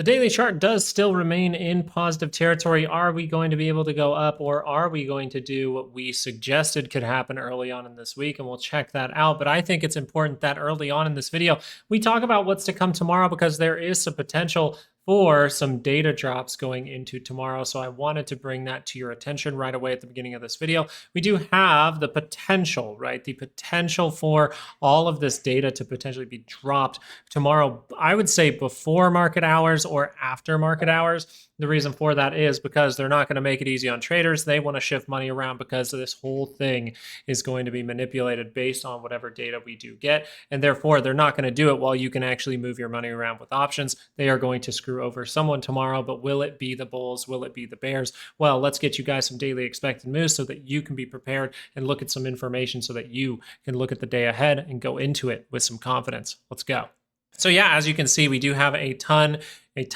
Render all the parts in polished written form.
The daily chart does still remain in positive territory. Are we going to be able to go up, or are we going to do what we suggested could happen early on in this week? And we'll check that out. But I think it's important that early on in this video, we talk about what's to come tomorrow, because there is some potential for some data drops going into tomorrow. So I wanted to bring that to your attention right away at the beginning of this video. We do have the potential, right? The potential for all of this data to potentially be dropped tomorrow. I would say before market hours or after market hours. The reason for that is because they're not going to make it easy on traders. They want to shift money around because this whole thing is going to be manipulated based on whatever data we do get. And therefore, they're not going to do it while you can actually move your money around with options. They are going to screw over someone tomorrow, but will it be the bulls? Will it be the bears? Well, let's get you guys some daily expected moves so that you can be prepared and look at some information so that you can look at the day ahead and go into it with some confidence. Let's go. So yeah, as you can see, we do have a ton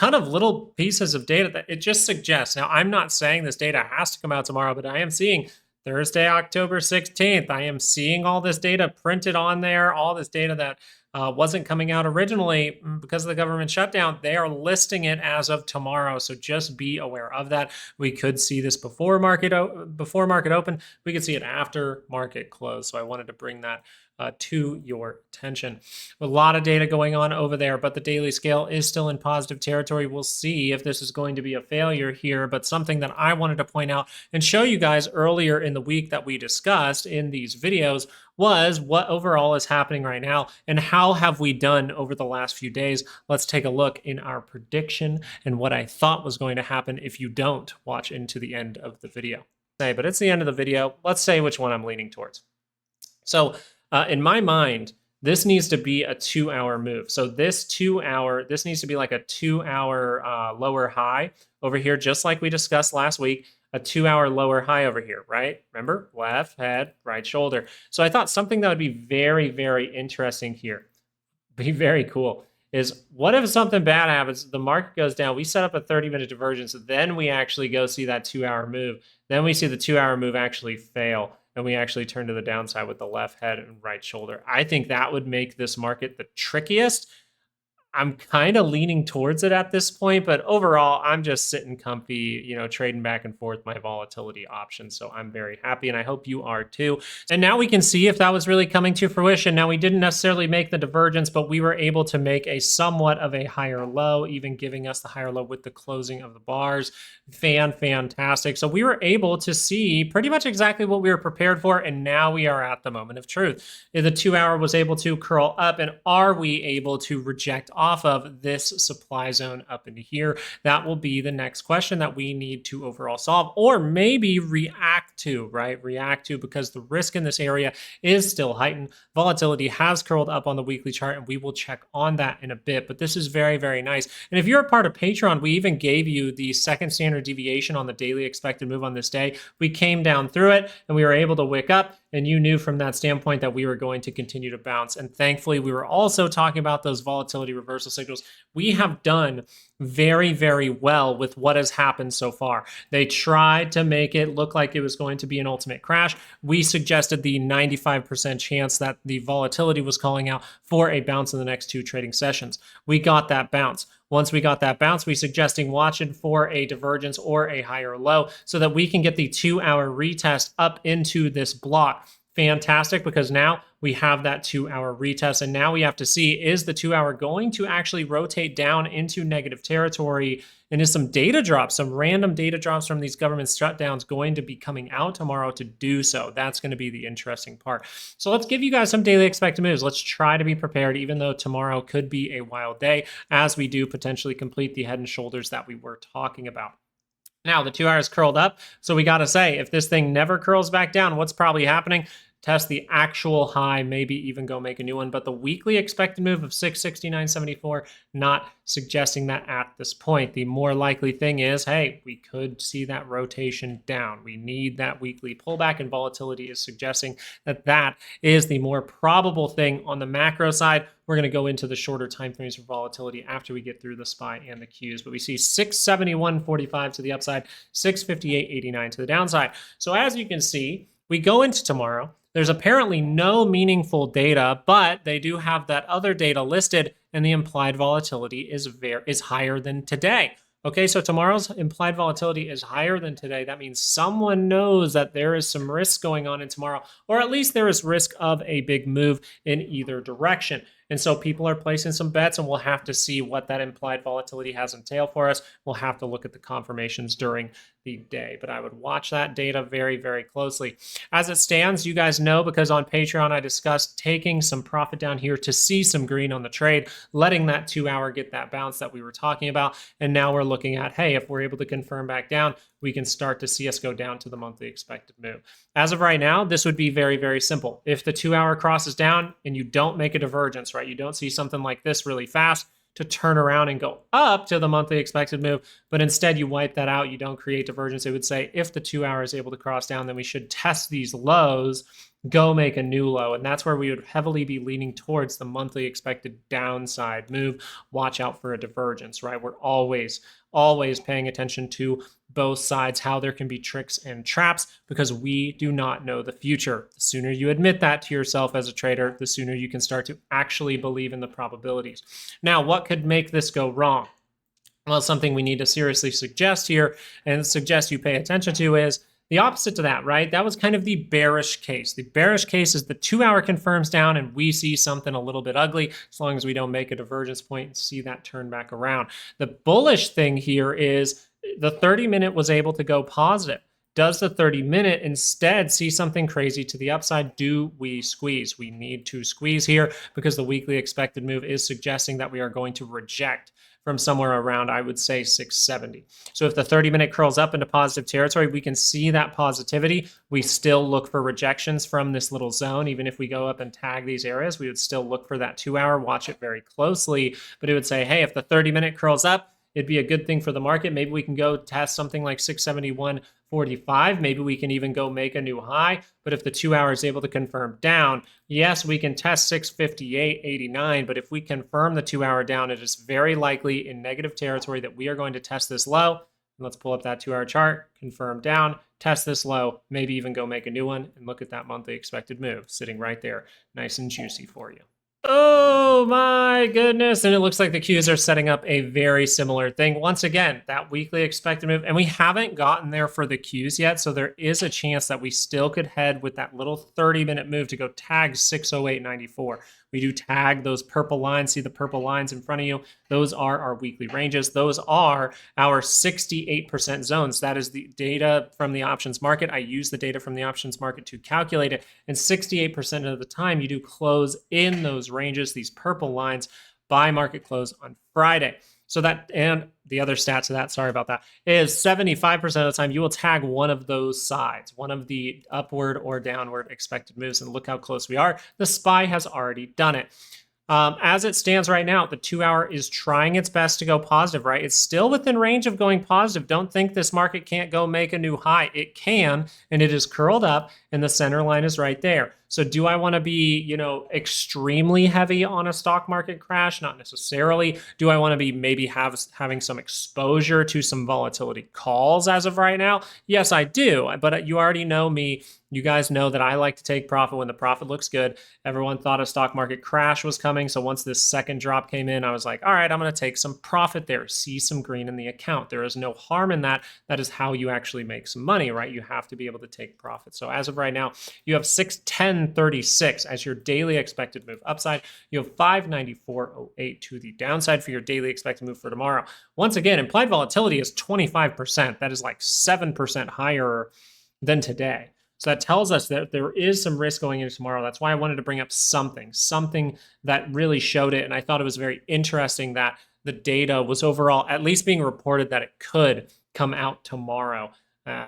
of little pieces of data that it just suggests. Now, I'm not saying this data has to come out tomorrow, but I am seeing Thursday, October 16th. I am seeing all this data printed on there, all this data that wasn't coming out originally because of the government shutdown. They are listing it as of tomorrow, so just be aware of that. We could see this before market open. We could see it after market close. So I wanted to bring that to your attention. A lot of data going on over there, but the daily scale is still in positive territory. We'll see if this is going to be a failure here, but something that I wanted to point out and show you guys earlier in the week that we discussed in these videos was what overall is happening right now and how have we done over the last few days. Let's take a look in our prediction and what I thought was going to happen if you don't watch into the end of the video. But it's the end of the video. Let's say which one I'm leaning towards. So in my mind, this needs to be a 2-hour move. So this needs to be like a 2-hour lower high over here, just like we discussed last week, a 2-hour lower high over here, right? Remember, left head, right shoulder. So I thought something that would be very, very interesting here, be very cool, is what if something bad happens, the market goes down, we set up a 30-minute divergence, then we actually go see that 2-hour move, then we see the 2-hour move actually fail, and we actually turn to the downside with the left head and right shoulder. I think that would make this market the trickiest. I'm kind of leaning towards it at this point, but overall, I'm just sitting comfy, trading back and forth my volatility options. So I'm very happy, and I hope you are too. And now we can see if that was really coming to fruition. Now, we didn't necessarily make the divergence, but we were able to make a somewhat of a higher low, even giving us the higher low with the closing of the bars. Fantastic. So we were able to see pretty much exactly what we were prepared for, and now we are at the moment of truth. The 2-hour was able to curl up, and are we able to reject off of this supply zone up into here? That will be the next question that we need to overall solve, or maybe react to, right? React to, because the risk in this area is still heightened. Volatility has curled up on the weekly chart, and we will check on that in a bit, but this is very, very nice. And if you're a part of Patreon, we even gave you the second standard deviation on the daily expected move on this day. We came down through it, and we were able to wick up, and you knew from that standpoint that we were going to continue to bounce. And thankfully, we were also talking about those volatility reversal signals. We have done very, very well with what has happened so far. They tried to make it look like it was going to be an ultimate crash. We suggested the 95% chance that the volatility was calling out for a bounce in the next 2 trading sessions. We got that bounce. Once we got that bounce, we suggesting watching for a divergence or a higher low so that we can get the 2-hour retest up into this block. Fantastic, because now we have that 2-hour retest, and now we have to see, is the 2-hour going to actually rotate down into negative territory, and is some data drops, some random data drops from these government shutdowns going to be coming out tomorrow to do so? That's going to be the interesting part. So let's give you guys some daily expected moves. Let's try to be prepared, even though tomorrow could be a wild day, as we do potentially complete the head and shoulders that we were talking about. Now, the 2 hours curled up, so we got to say, if this thing never curls back down, what's probably happening? Test the actual high, maybe even go make a new one. But the weekly expected move of 669.74, not suggesting that at this point. The more likely thing is, hey, we could see that rotation down. We need that weekly pullback, and volatility is suggesting that that is the more probable thing on the macro side. We're going to go into the shorter time frames for volatility after we get through the SPY and the Qs. But we see 671.45 to the upside, 658.89 to the downside. So as you can see, we go into tomorrow. There's apparently no meaningful data, but they do have that other data listed, and the implied volatility is higher than today. Okay, so tomorrow's implied volatility is higher than today. That means someone knows that there is some risk going on in tomorrow, or at least there is risk of a big move in either direction. And so people are placing some bets, and we'll have to see what that implied volatility has in tail for us. We'll have to look at the confirmations during the day, but I would watch that data very, very closely. As it stands, you guys know, because on Patreon I discussed taking some profit down here to see some green on the trade, letting that 2 hour get that bounce that we were talking about. And now we're looking at, hey, if we're able to confirm back down, we can start to see us go down to the monthly expected move. As of right now, this would be very, very simple. If the 2 hour crosses down and you don't make a divergence, right, you don't see something like this really fast, to turn around and go up to the monthly expected move, but instead you wipe that out, you don't create divergence. It would say if the 2 hour is able to cross down, then we should test these lows, go make a new low. And that's where we would heavily be leaning towards the monthly expected downside move. Watch out for a divergence, right? We're always paying attention to both sides, how there can be tricks and traps, because we do not know the future. The sooner you admit that to yourself as a trader, the sooner you can start to actually believe in the probabilities. Now, what could make this go wrong? Well, something we need to seriously suggest here and suggest you pay attention to is the opposite to that, right? That was kind of the bearish case. The bearish case is the 2 hour confirms down and we see something a little bit ugly, as long as we don't make a divergence point and see that turn back around. The bullish thing here is the 30-minute was able to go positive. Does the 30-minute instead see something crazy to the upside? Do we squeeze? We need to squeeze here because the weekly expected move is suggesting that we are going to reject from somewhere around, I would say, 670. So if the 30-minute curls up into positive territory, we can see that positivity. We still look for rejections from this little zone. Even if we go up and tag these areas, we would still look for that 2 hour, watch it very closely. But it would say, hey, if the 30-minute curls up, it'd be a good thing for the market. Maybe we can go test something like 671.45. Maybe we can even go make a new high. But if the 2 hour is able to confirm down, yes, we can test 658.89. But if we confirm the 2 hour down, it is very likely in negative territory that we are going to test this low. Let's pull up that 2 hour chart, confirm down, test this low, maybe even go make a new one, and look at that monthly expected move sitting right there, nice and juicy for you. Oh my goodness. And it looks like the Qs are setting up a very similar thing. Once again, that weekly expected move, and we haven't gotten there for the Qs yet. So there is a chance that we still could head with that little 30-minute move to go tag 608.94. We do tag those purple lines. See the purple lines in front of you? Those are our weekly ranges. Those are our 68% zones. That is the data from the options market. I use the data from the options market to calculate it. And 68% of the time, you do close in those ranges, these purple lines, by market close on Friday. So that, and the other stat to that, sorry about that, is 75% of the time you will tag one of those sides, one of the upward or downward expected moves, and look how close we are. The SPY has already done it. As it stands right now, the 2 hour is trying its best to go positive, right? It's still within range of going positive. Don't think this market can't go make a new high. It can, and it is curled up, and the center line is right there. So do I want to be, extremely heavy on a stock market crash? Not necessarily. Do I want to be maybe having some exposure to some volatility calls as of right now? Yes, I do. But you already know me. You guys know that I like to take profit when the profit looks good. Everyone thought a stock market crash was coming. So once this second drop came in, I was like, all right, I'm going to take some profit there, see some green in the account. There is no harm in that. That is how you actually make some money, right? You have to be able to take profit. So as of right now, you have 610.36 as your daily expected move upside. You have 594.08 to the downside for your daily expected move for tomorrow. Once again, implied volatility is 25%. That is like 7% higher than today. So that tells us that there is some risk going into tomorrow. That's why I wanted to bring up something that really showed it. And I thought it was very interesting that the data was overall at least being reported that it could come out tomorrow.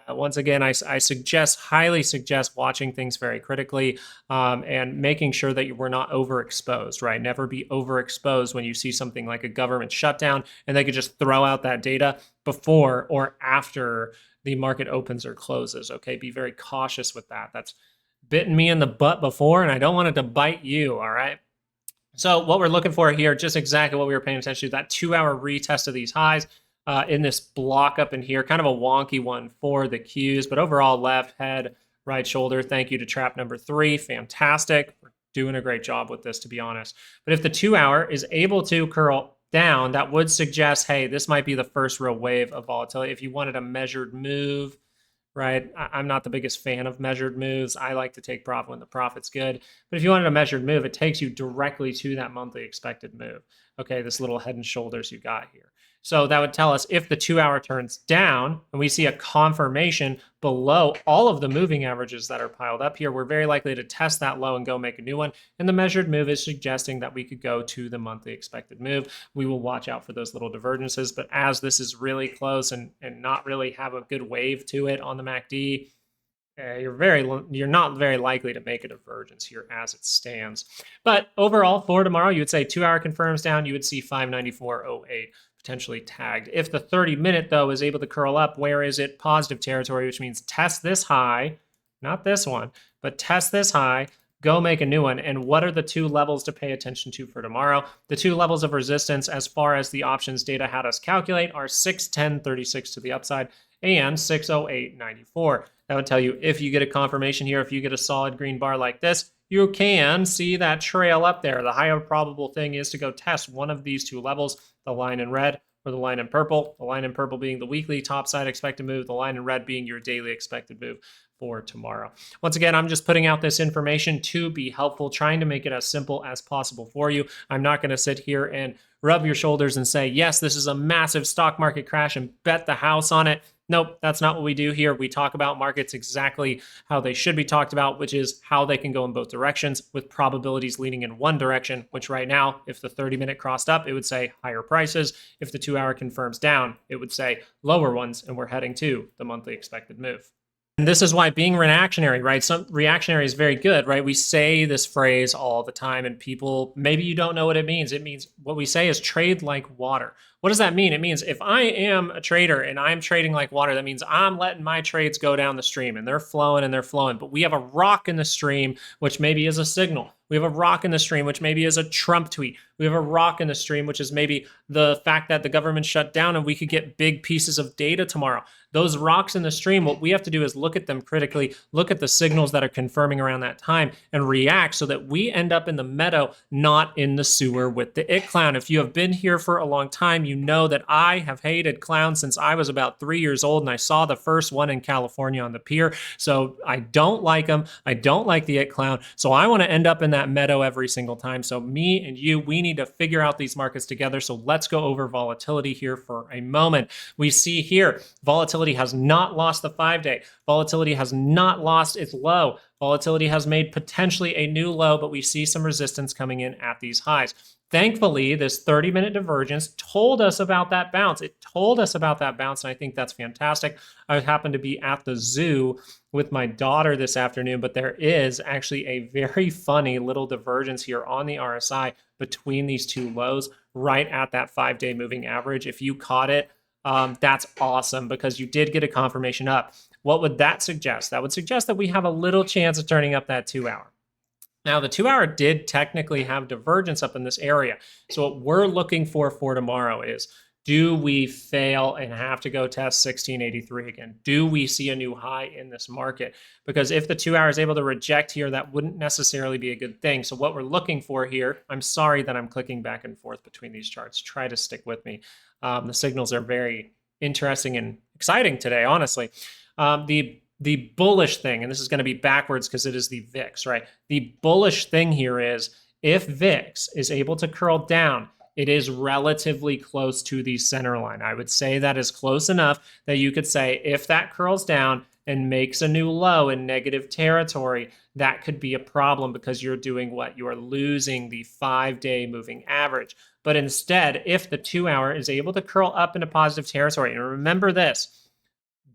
Once again, I highly suggest watching things very critically and making sure that we're not overexposed, right? Never be overexposed when you see something like a government shutdown and they could just throw out that data before or after the market opens or closes, okay? Be very cautious with that. That's bitten me in the butt before, and I don't want it to bite you, all right? So what we're looking for here, just exactly what we were paying attention to, that 2 hour retest of these highs in this block up in here, kind of a wonky one for the Qs, but overall left head right shoulder. Thank you to trap number 3. Fantastic. We're doing a great job with this, to be honest. But if the 2-hour is able to curl down, that would suggest, hey, this might be the first real wave of volatility. If you wanted a measured move, right? I'm not the biggest fan of measured moves. I like to take profit when the profit's good. But if you wanted a measured move, it takes you directly to that monthly expected move. Okay, this little head and shoulders you got here. So that would tell us if the 2-hour turns down and we see a confirmation below all of the moving averages that are piled up here, we're very likely to test that low and go make a new one. And the measured move is suggesting that we could go to the monthly expected move. We will watch out for those little divergences. But as this is really close and not really have a good wave to it on the MACD, you're not very likely to make a divergence here as it stands. But overall, for tomorrow, you would say 2-hour confirms down, you would see 594.08 potentially tagged. If the 30-minute, though, is able to curl up, where is it? Positive territory, which means test this high, not this one, but test this high, go make a new one. And what are the 2 levels to pay attention to for tomorrow? The 2 levels of resistance, as far as the options data had us calculate, are 610.36 to the upside and 608.94. That would tell you if you get a confirmation here, if you get a solid green bar like this, you can see that trail up there. The higher probable thing is to go test one of these 2 levels, the line in red or the line in purple. The line in purple being the weekly topside expected move, the line in red being your daily expected move for tomorrow. Once again, I'm just putting out this information to be helpful, trying to make it as simple as possible for you. I'm not going to sit here and rub your shoulders and say, yes, this is a massive stock market crash and bet the house on it. Nope, that's not what we do here. We talk about markets exactly how they should be talked about, which is how they can go in both directions with probabilities leaning in one direction, which right now, if the 30-minute crossed up, it would say higher prices. If the 2-hour confirms down, it would say lower ones, and we're heading to the monthly expected move. And this is why being reactionary, right? Some reactionary is very good, right? We say this phrase all the time and people, maybe you don't know what it means. It means what we say is trade like water. What does that mean? It means if I am a trader and I'm trading like water, that means I'm letting my trades go down the stream and they're flowing and they're flowing. But we have a rock in the stream, which maybe is a signal. We have a rock in the stream, which maybe is a Trump tweet. We have a rock in the stream, which is maybe the fact that the government shut down and we could get big pieces of data tomorrow. Those rocks in the stream, what we have to do is look at them critically, look at the signals that are confirming around that time and react so that we end up in the meadow, not in the sewer with the it clown. If you have been here for a long time, you know that I have hated clowns since I was about 3 years old and I saw the first one in California on the pier. So I don't like them. I don't like the it clown. So I want to end up in that meadow every single time. So me and you, we need to figure out these markets together. So let's go over volatility here for a moment. We see here, volatility has not lost the 5-day. Volatility has not lost its low. Volatility has made potentially a new low, but we see some resistance coming in at these highs. Thankfully, this 30-minute divergence told us about that bounce. It told us about that bounce, and I think that's fantastic. I happened to be at the zoo with my daughter this afternoon, but there is actually a very funny little divergence here on the RSI between these 2 lows right at that 5-day moving average. If you caught it, that's awesome because you did get a confirmation up. What would that suggest? That would suggest that we have a little chance of turning up that 2-hour. Now, the 2-hour did technically have divergence up in this area. So what we're looking for tomorrow is, do we fail and have to go test 1683 again? Do we see a new high in this market? Because if the 2-hour is able to reject here, that wouldn't necessarily be a good thing. So what we're looking for here, I'm sorry that I'm clicking back and forth between these charts. Try to stick with me. The signals are very interesting and exciting today, honestly. The bullish thing, and this is going to be backwards because it is the VIX, right? The bullish thing here is if VIX is able to curl down, it is relatively close to the center line. I would say that is close enough that you could say if that curls down and makes a new low in negative territory, that could be a problem because you're doing what? You are losing the 5-day moving average. But instead, if the 2-hour is able to curl up into positive territory, and remember this,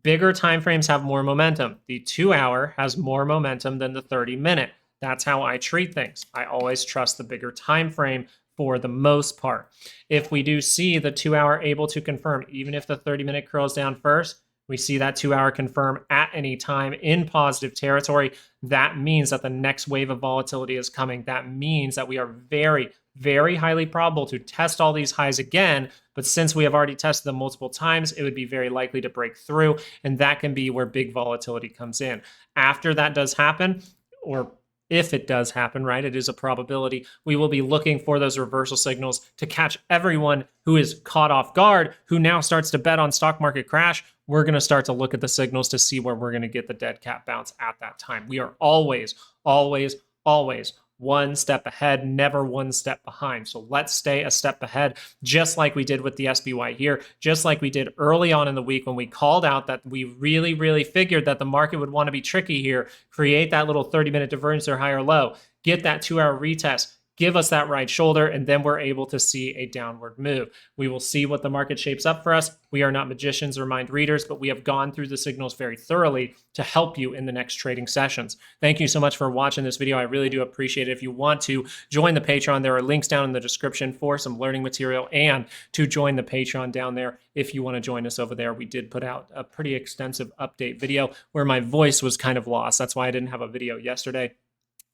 bigger time frames have more momentum. The 2-hour has more momentum than the 30-minute. That's how I treat things. I always trust the bigger time frame for the most part. If we do see the 2-hour able to confirm, even if the 30-minute curls down first, we see that 2-hour confirm at any time in positive territory, that means that the next wave of volatility is coming. That means that we are very, very highly probable to test all these highs again. But since we have already tested them multiple times, it would be very likely to break through. And that can be where big volatility comes in. After that does happen, or if it does happen, right, it is a probability, we will be looking for those reversal signals to catch everyone who is caught off guard, who now starts to bet on stock market crash. We're going to start to look at the signals to see where we're going to get the dead cat bounce at that time. We are always, always, always one step ahead, never one step behind. So let's stay a step ahead, just like we did with the SPY here, just like we did early on in the week when we called out that we really, really figured that the market would want to be tricky here, create that little 30-minute divergence or higher low, get that 2-hour retest, give us that right shoulder, and then we're able to see a downward move. We will see what the market shapes up for us. We are not magicians or mind readers, but we have gone through the signals very thoroughly to help you in the next trading sessions. Thank you so much for watching this video. I really do appreciate it. If you want to join the Patreon, there are links down in the description for some learning material and to join the Patreon down there if you want to join us over there. We did put out a pretty extensive update video where my voice was kind of lost. That's why I didn't have a video yesterday.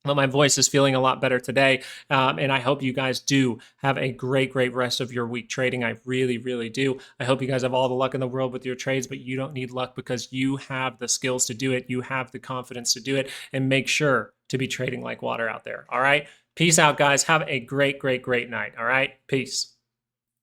But my voice is feeling a lot better today, and I hope you guys do have a great, great rest of your week trading. I really, really do. I hope you guys have all the luck in the world with your trades, but you don't need luck because you have the skills to do it. You have the confidence to do it, and make sure to be trading like water out there. All right? Peace out, guys. Have a great, great, great night. All right? Peace.